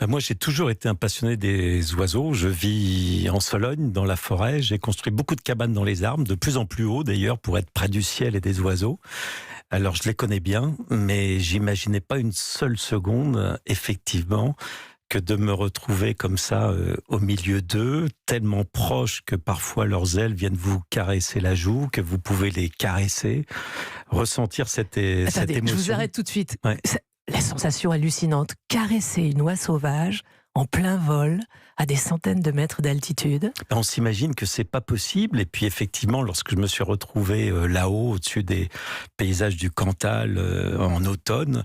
Moi, j'ai toujours été un passionné des oiseaux. Je vis en Sologne, dans la forêt. J'ai construit beaucoup de cabanes dans les arbres, de plus en plus haut d'ailleurs, pour être près du ciel et des oiseaux. Alors, je les connais bien, mais j'imaginais pas une seule seconde, effectivement, que de me retrouver comme ça au milieu d'eux, tellement proches que parfois leurs ailes viennent vous caresser la joue, que vous pouvez les caresser, ressentir cette Attendez, émotion. je vous arrête tout de suite. Ouais. La sensation hallucinante, caresser une oie sauvage en plein vol, à des centaines de mètres d'altitude. On s'imagine que c'est pas possible. Et puis effectivement, lorsque je me suis retrouvé là-haut, au-dessus des paysages du Cantal en automne,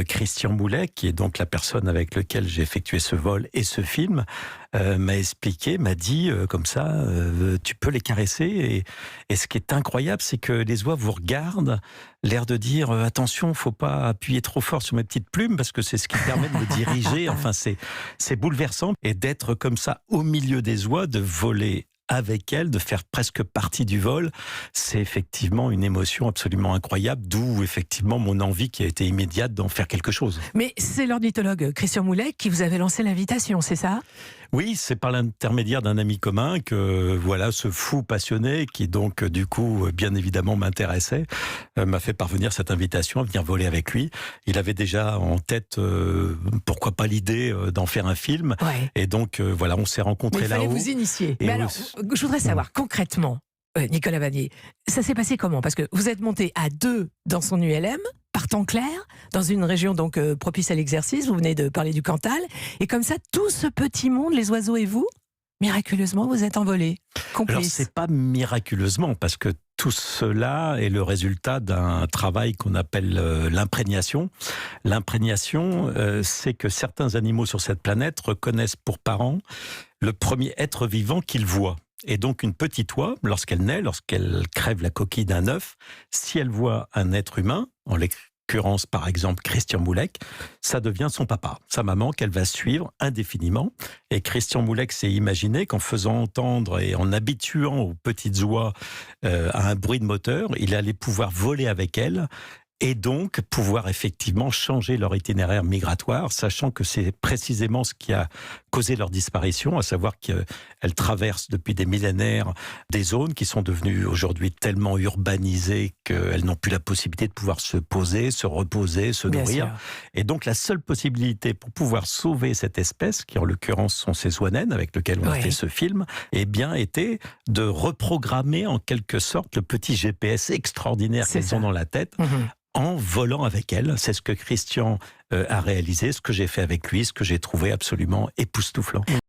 Christian Moulet, qui est donc la personne avec laquelle j'ai effectué ce vol et ce film, m'a expliqué, m'a dit comme ça, tu peux les caresser. Et ce qui est incroyable, c'est que les oies vous regardent, l'air de dire attention, faut pas appuyer trop fort sur mes petites plumes parce que c'est ce qui permet de me diriger. Enfin, c'est bouleversant. Et d'être comme ça au milieu des oies, de voler avec elles, de faire presque partie du vol, c'est effectivement une émotion absolument incroyable, d'où effectivement mon envie qui a été immédiate d'en faire quelque chose. Mais c'est l'ornithologue Christian Moulet qui vous avait lancé l'invitation, c'est ça ? Oui, c'est par l'intermédiaire d'un ami commun que voilà, ce fou passionné qui donc du coup bien évidemment m'intéressait, m'a fait parvenir cette invitation à venir voler avec lui. Il avait déjà en tête pourquoi pas l'idée d'en faire un film. Ouais. Et donc voilà, on s'est rencontrés là-haut. Mais il fallait vous initier. Et Mais alors, je voudrais savoir concrètement, Nicolas Vanier, ça s'est passé comment ? Parce que vous êtes monté à 2 dans son ULM, par temps clair, dans une région donc propice à l'exercice, vous venez de parler du Cantal, et comme ça, tout ce petit monde, les oiseaux et vous, miraculeusement, vous êtes envolés, complices. Alors c'est pas miraculeusement, parce que tout cela est le résultat d'un travail qu'on appelle l'imprégnation. L'imprégnation, c'est que certains animaux sur cette planète reconnaissent pour parents le premier être vivant qu'ils voient. Et donc une petite oie, lorsqu'elle naît, lorsqu'elle crève la coquille d'un œuf, si elle voit un être humain, en l'occurrence par exemple Christian Moulet, ça devient son papa, sa maman qu'elle va suivre indéfiniment. Et Christian Moulet s'est imaginé qu'en faisant entendre et en habituant aux petites oies à un bruit de moteur, il allait pouvoir voler avec elles et donc pouvoir effectivement changer leur itinéraire migratoire, sachant que c'est précisément ce qui a causé leur disparition, à savoir qu'elles traversent depuis des millénaires des zones qui sont devenues aujourd'hui tellement urbanisées qu'elles n'ont plus la possibilité de pouvoir se poser, se reposer, se Bien nourrir. sûr. Et donc la seule possibilité pour pouvoir sauver cette espèce, qui en l'occurrence sont ces oies naines avec lesquelles on a fait ce film, eh bien était de reprogrammer en quelque sorte le petit GPS extraordinaire C'est qu'elles ça. ont dans la tête, en volant avec elle. C'est ce que Christian a réalisé, ce que j'ai fait avec lui, ce que j'ai trouvé absolument époustouflant.